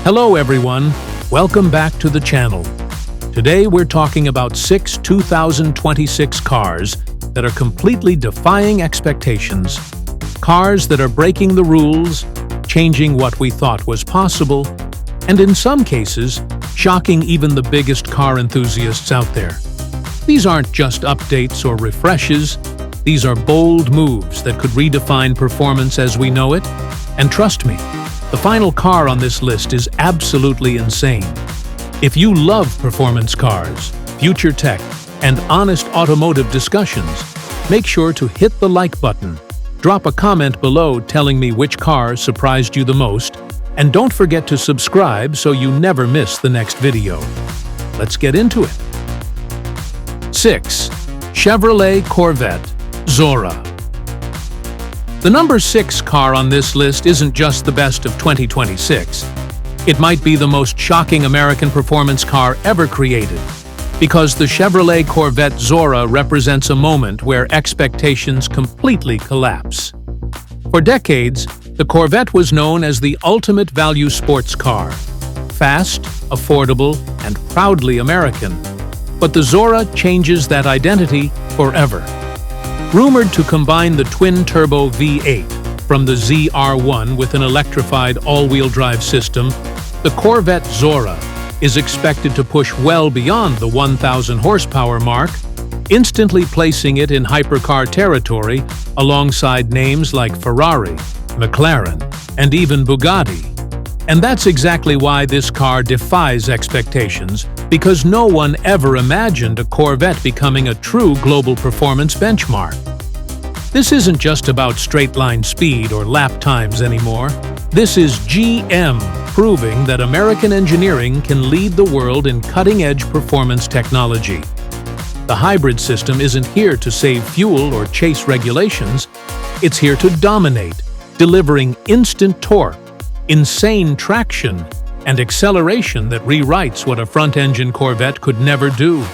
Hello everyone, welcome back to the channel. Today we're talking about 6 2026 cars that are completely defying expectations. Cars that are breaking the rules, changing what we thought was possible, and in some cases, shocking even the biggest car enthusiasts out there. These aren't just updates or refreshes, these are bold moves that could redefine performance as we know it, and trust me, the final car on this list is absolutely insane. If you love performance cars, future tech, and honest automotive discussions, make sure to hit the like button. Drop a comment below telling me which car surprised you the most, and don't forget to subscribe so you never miss the next video. Let's get into it. 6. Chevrolet Corvette Zora. The number 6 car on this list isn't just the best of 2026. It might be the most shocking American performance car ever created, because the Chevrolet Corvette Zora represents a moment where expectations completely collapse. For decades, the Corvette was known as the ultimate value sports car. Fast, affordable, and proudly American. But the Zora changes that identity forever. Rumored to combine the twin-turbo V8 from the ZR1 with an electrified all-wheel drive system, the Corvette Zora is expected to push well beyond the 1,000 horsepower mark, instantly placing it in hypercar territory alongside names like Ferrari, McLaren, and even Bugatti. And that's exactly why this car defies expectations, because no one ever imagined a Corvette becoming a true global performance benchmark. This isn't just about straight-line speed or lap times anymore. This is GM proving that American engineering can lead the world in cutting-edge performance technology. The hybrid system isn't here to save fuel or chase regulations. It's here to dominate, delivering instant torque, insane traction, and acceleration that rewrites what a front-engine Corvette could never do.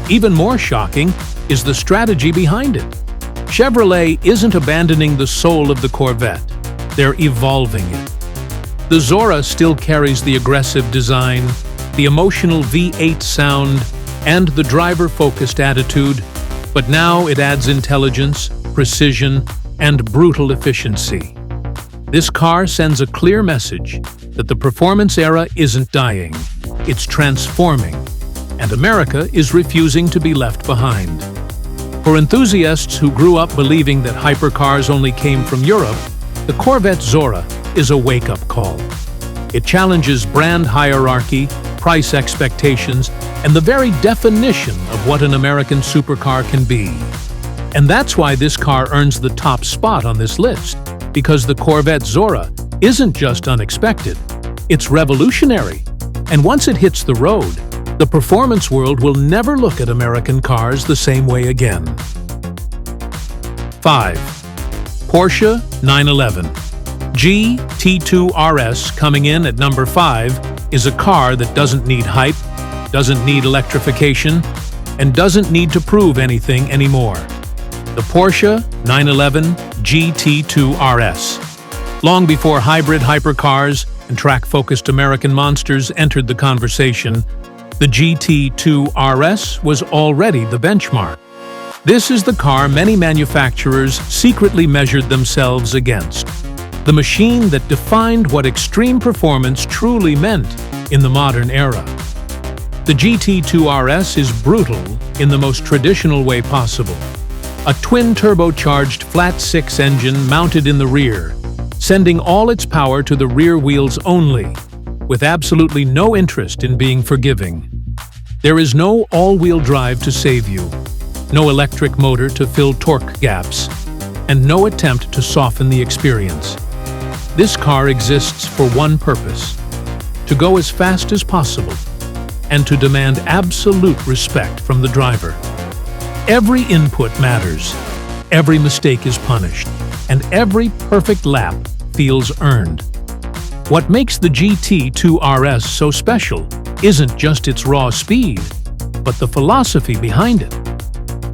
Even more shocking is the strategy behind it. Chevrolet isn't abandoning the soul of the Corvette, they're evolving it. The Zora still carries the aggressive design, the emotional V8 sound, and the driver-focused attitude, but now it adds intelligence, precision, and brutal efficiency. This car sends a clear message that the performance era isn't dying, it's transforming, and America is refusing to be left behind. For enthusiasts who grew up believing that hypercars only came from Europe, the Corvette Zora is a wake-up call. It challenges brand hierarchy, price expectations, and the very definition of what an American supercar can be. And that's why this car earns the top spot on this list, because the Corvette Zora isn't just unexpected, it's revolutionary. And once it hits the road, the performance world will never look at American cars the same way again. 5. Porsche 911 GT2 RS coming in at number 5 is a car that doesn't need hype, doesn't need electrification, and doesn't need to prove anything anymore. The Porsche 911 GT2 RS. Long before hybrid hypercars and track-focused American monsters entered the conversation, the GT2 RS was already the benchmark. This is the car many manufacturers secretly measured themselves against. The machine that defined what extreme performance truly meant in the modern era. The GT2 RS is brutal in the most traditional way possible. A twin-turbocharged flat-six engine mounted in the rear, sending all its power to the rear wheels only, with absolutely no interest in being forgiving. There is no all-wheel drive to save you, no electric motor to fill torque gaps, and no attempt to soften the experience. This car exists for one purpose: to go as fast as possible, and to demand absolute respect from the driver. Every input matters, every mistake is punished, and every perfect lap feels earned. What makes the GT2 RS so special isn't just its raw speed, but the philosophy behind it.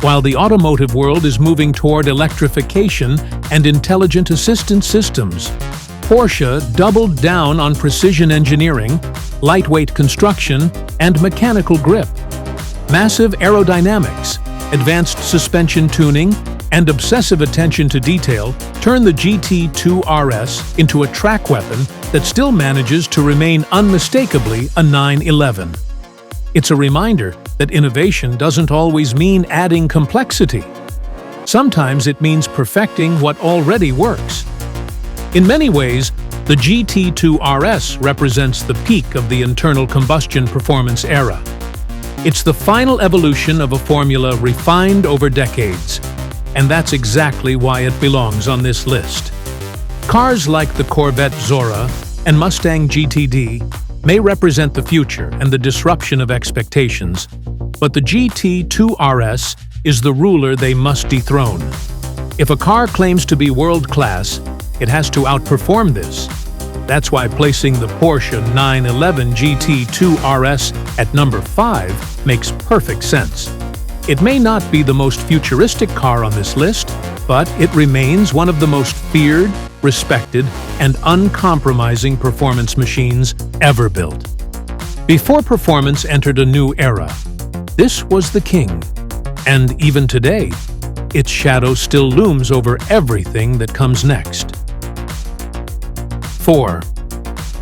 While the automotive world is moving toward electrification and intelligent assistance systems, Porsche doubled down on precision engineering, lightweight construction, and mechanical grip. Massive aerodynamics, advanced suspension tuning, and obsessive attention to detail turn the GT2 RS into a track weapon that still manages to remain unmistakably a 911. It's a reminder that innovation doesn't always mean adding complexity. Sometimes it means perfecting what already works. In many ways, the GT2 RS represents the peak of the internal combustion performance era. It's the final evolution of a formula refined over decades, and that's exactly why it belongs on this list. Cars like the Corvette Zora and Mustang GTD may represent the future and the disruption of expectations, but the GT2 RS is the ruler they must dethrone. If a car claims to be world-class, it has to outperform this. That's why placing the Porsche 911 GT2 RS at number 5 makes perfect sense. It may not be the most futuristic car on this list, but it remains one of the most feared, respected, and uncompromising performance machines ever built. Before performance entered a new era, this was the king. And even today, its shadow still looms over everything that comes next. 4.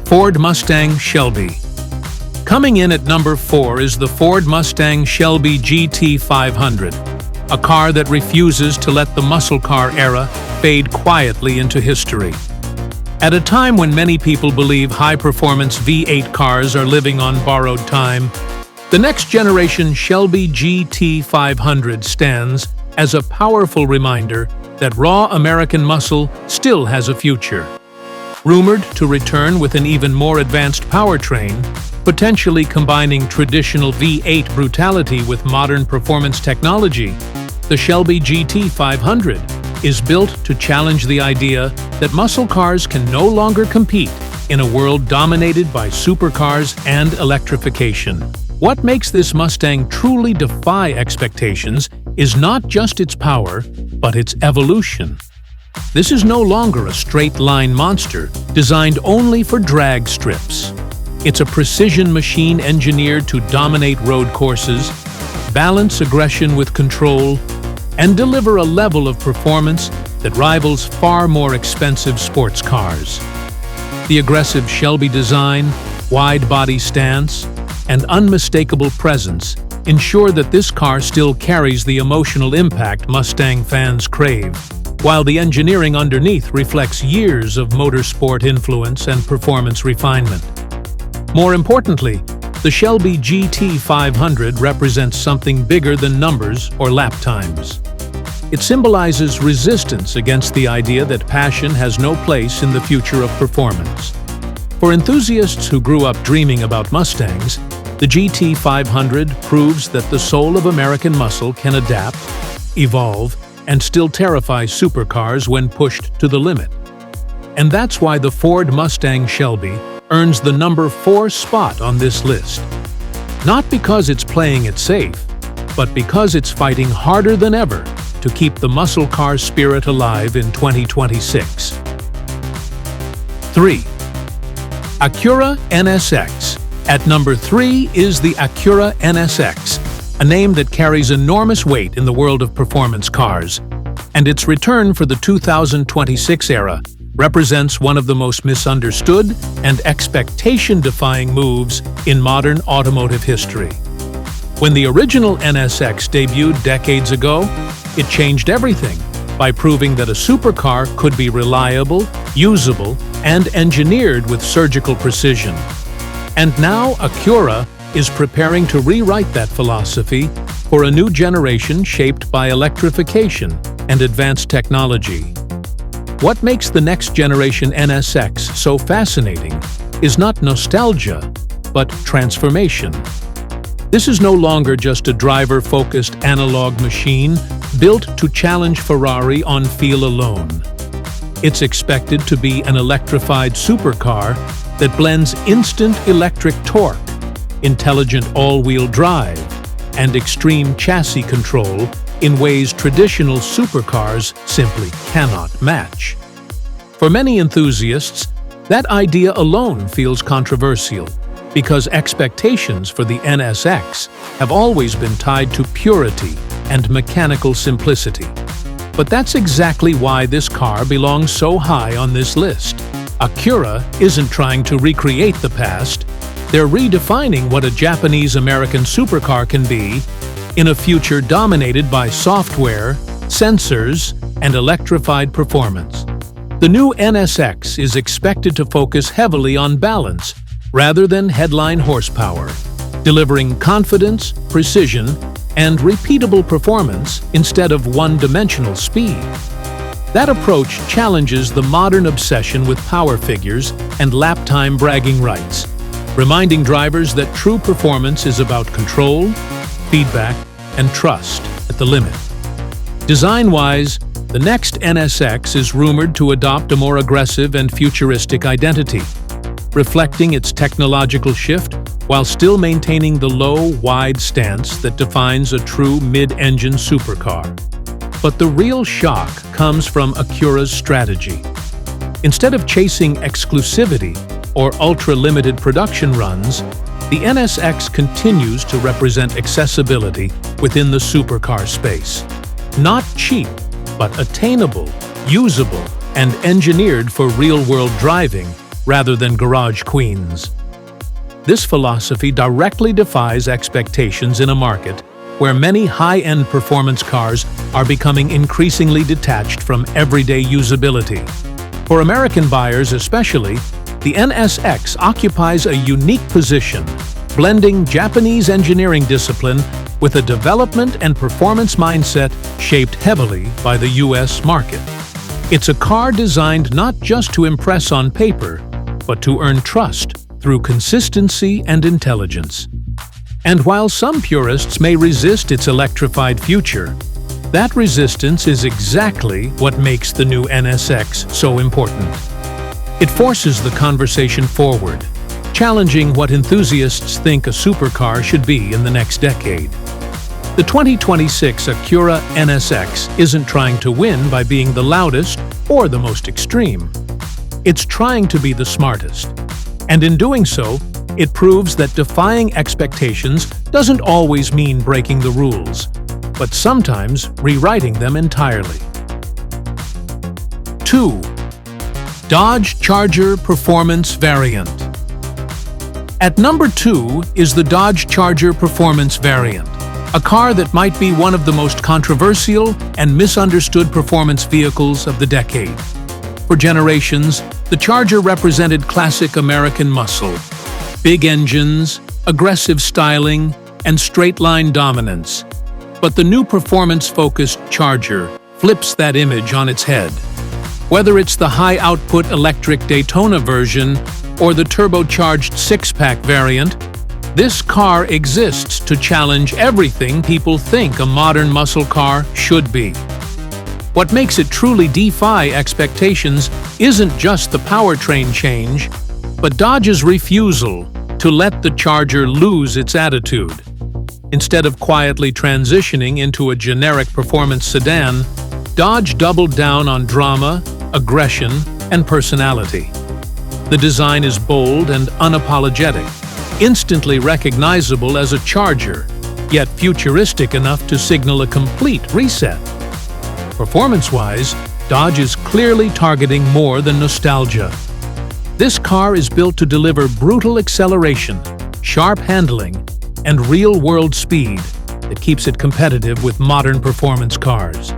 Ford Mustang Shelby. Coming in at number 4 is the Ford Mustang Shelby GT500, a car that refuses to let the muscle car era fade quietly into history. At a time when many people believe high-performance V8 cars are living on borrowed time, the next generation Shelby GT500 stands as a powerful reminder that raw American muscle still has a future. Rumored to return with an even more advanced powertrain, potentially combining traditional V8 brutality with modern performance technology, the Shelby GT500 is built to challenge the idea that muscle cars can no longer compete in a world dominated by supercars and electrification. What makes this Mustang truly defy expectations is not just its power, but its evolution. This is no longer a straight-line monster designed only for drag strips. It's a precision machine engineered to dominate road courses, balance aggression with control, and deliver a level of performance that rivals far more expensive sports cars. The aggressive Shelby design, wide body stance, and unmistakable presence ensure that this car still carries the emotional impact Mustang fans crave, while the engineering underneath reflects years of motorsport influence and performance refinement. More importantly, the Shelby GT500 represents something bigger than numbers or lap times. It symbolizes resistance against the idea that passion has no place in the future of performance. For enthusiasts who grew up dreaming about Mustangs, the GT500 proves that the soul of American muscle can adapt, evolve, and still terrify supercars when pushed to the limit. And that's why the Ford Mustang Shelby earns the number 4 spot on this list. Not because it's playing it safe, but because it's fighting harder than ever to keep the muscle car spirit alive in 2026. 3. Acura NSX. At number 3 is the Acura NSX, a name that carries enormous weight in the world of performance cars, and its return for the 2026 era represents one of the most misunderstood and expectation-defying moves in modern automotive history. When the original NSX debuted decades ago, it changed everything by proving that a supercar could be reliable, usable, and engineered with surgical precision. And now Acura is preparing to rewrite that philosophy for a new generation shaped by electrification and advanced technology. What makes the next generation NSX so fascinating is not nostalgia, but transformation. This is no longer just a driver-focused analog machine built to challenge Ferrari on feel alone. It's expected to be an electrified supercar that blends instant electric torque, intelligent all-wheel drive, and extreme chassis control in ways traditional supercars simply cannot match. For many enthusiasts, That idea alone feels controversial, because expectations for the NSX have always been tied to purity and mechanical simplicity. But that's exactly why this car belongs so high on this list. Acura isn't trying to recreate the past, they're redefining what a Japanese-American supercar can be in a future dominated by software, sensors, and electrified performance. The new NSX is expected to focus heavily on balance rather than headline horsepower, delivering confidence, precision, and repeatable performance instead of one-dimensional speed. That approach challenges the modern obsession with power figures and lap-time bragging rights, reminding drivers that true performance is about control, feedback, and trust at the limit. Design-wise, the next NSX is rumored to adopt a more aggressive and futuristic identity, reflecting its technological shift while still maintaining the low, wide stance that defines a true mid-engine supercar. But the real shock comes from Acura's strategy. Instead of chasing exclusivity or ultra-limited production runs, the NSX continues to represent accessibility within the supercar space. Not cheap, but attainable, usable, and engineered for real-world driving rather than garage queens. This philosophy directly defies expectations in a market where many high-end performance cars are becoming increasingly detached from everyday usability. For American buyers especially, the NSX occupies a unique position, blending Japanese engineering discipline with a development and performance mindset shaped heavily by the US market. It's a car designed not just to impress on paper, but to earn trust through consistency and intelligence. And while some purists may resist its electrified future, that resistance is exactly what makes the new NSX so important. It forces the conversation forward, challenging what enthusiasts think a supercar should be in the next decade. The 2026 Acura NSX isn't trying to win by being the loudest or the most extreme. It's trying to be the smartest. And in doing so, it proves that defying expectations doesn't always mean breaking the rules, but sometimes rewriting them entirely. 2. Dodge Charger Performance Variant. At number 2 is the Dodge Charger Performance Variant, a car that might be one of the most controversial and misunderstood performance vehicles of the decade. For generations, the Charger represented classic American muscle, big engines, aggressive styling, and straight-line dominance. But the new performance-focused Charger flips that image on its head. Whether it's the high-output electric Daytona version or the turbocharged six-pack variant, this car exists to challenge everything people think a modern muscle car should be. What makes it truly defy expectations isn't just the powertrain change, but Dodge's refusal to let the Charger lose its attitude. Instead of quietly transitioning into a generic performance sedan, Dodge doubled down on drama, aggression, and personality. The design is bold and unapologetic, instantly recognizable as a Charger, yet futuristic enough to signal a complete reset. Performance-wise, Dodge is clearly targeting more than nostalgia. This car is built to deliver brutal acceleration, sharp handling, and real-world speed that keeps it competitive with modern performance cars.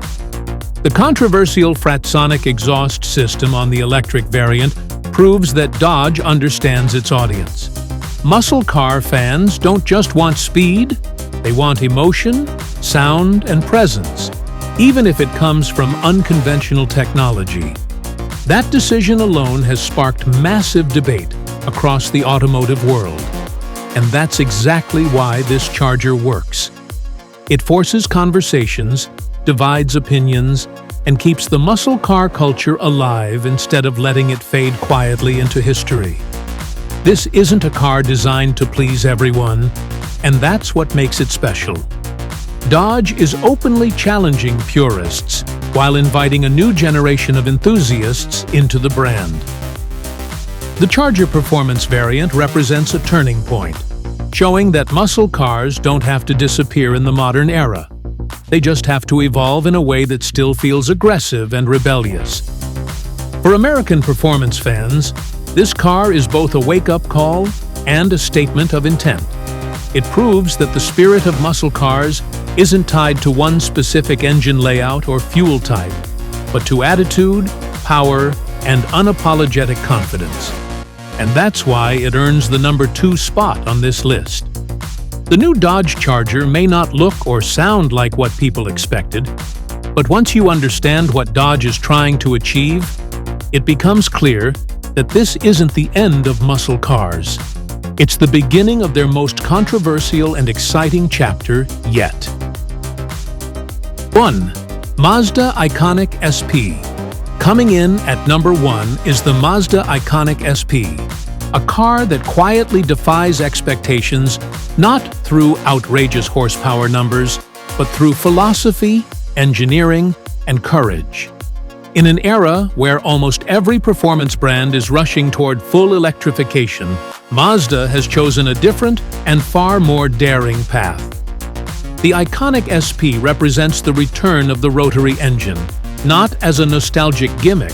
The controversial Fratsonic exhaust system on the electric variant proves that Dodge understands its audience. Muscle car fans don't just want speed, they want emotion, sound, and presence, even if it comes from unconventional technology. That decision alone has sparked massive debate across the automotive world. And that's exactly why this Charger works. It forces conversations, divides opinions, and keeps the muscle car culture alive instead of letting it fade quietly into history. This isn't a car designed to please everyone, and that's what makes it special. Dodge is openly challenging purists while inviting a new generation of enthusiasts into the brand. The Charger Performance variant represents a turning point, showing that muscle cars don't have to disappear in the modern era. They just have to evolve in a way that still feels aggressive and rebellious. For American performance fans, this car is both a wake-up call and a statement of intent. It proves that the spirit of muscle cars isn't tied to one specific engine layout or fuel type, but to attitude, power, and unapologetic confidence. And that's why it earns the number 2 spot on this list. The new Dodge Charger may not look or sound like what people expected, but once you understand what Dodge is trying to achieve, it becomes clear that this isn't the end of muscle cars. It's the beginning of their most controversial and exciting chapter yet. 1. Mazda Iconic SP. Coming in at number 1 is the Mazda Iconic SP, a car that quietly defies expectations not through outrageous horsepower numbers, but through philosophy, engineering, and courage. In an era where almost every performance brand is rushing toward full electrification, Mazda has chosen a different and far more daring path. The Iconic SP represents the return of the rotary engine, not as a nostalgic gimmick,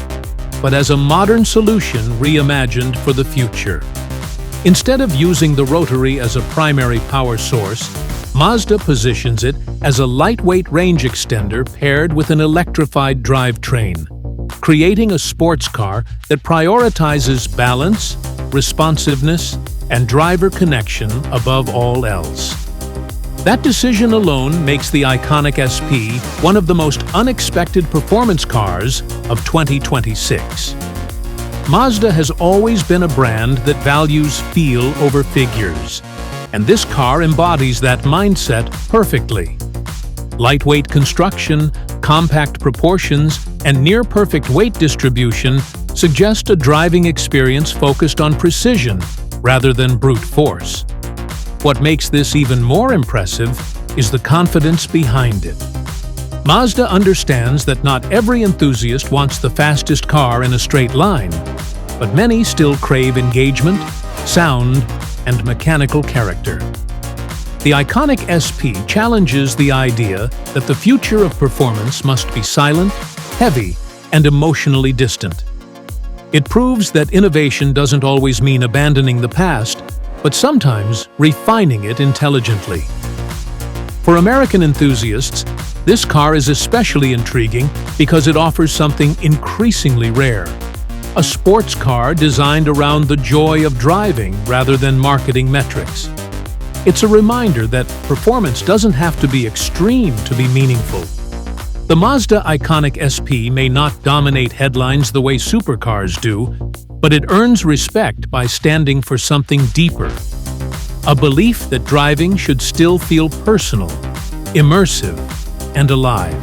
but as a modern solution reimagined for the future. Instead of using the rotary as a primary power source, Mazda positions it as a lightweight range extender paired with an electrified drivetrain, creating a sports car that prioritizes balance, responsiveness, and driver connection above all else. That decision alone makes the Iconic SP one of the most unexpected performance cars of 2026. Mazda has always been a brand that values feel over figures, and this car embodies that mindset perfectly. Lightweight construction, compact proportions, and near-perfect weight distribution suggest a driving experience focused on precision rather than brute force. What makes this even more impressive is the confidence behind it. Mazda understands that not every enthusiast wants the fastest car in a straight line, but many still crave engagement, sound, and mechanical character. The Iconic SP challenges the idea that the future of performance must be silent, heavy, and emotionally distant. It proves that innovation doesn't always mean abandoning the past, but sometimes refining it intelligently. For American enthusiasts, this car is especially intriguing because it offers something increasingly rare: a sports car designed around the joy of driving rather than marketing metrics. It's a reminder that performance doesn't have to be extreme to be meaningful. The Mazda Iconic SP may not dominate headlines the way supercars do, but it earns respect by standing for something deeper. A belief that driving should still feel personal, immersive, and alive.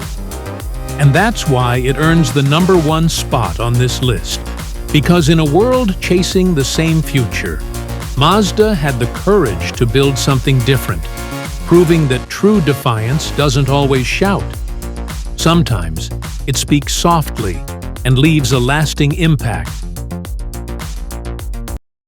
And that's why it earns the number 1 spot on this list. Because in a world chasing the same future, Mazda had the courage to build something different, proving that true defiance doesn't always shout. Sometimes it speaks softly and leaves a lasting impact,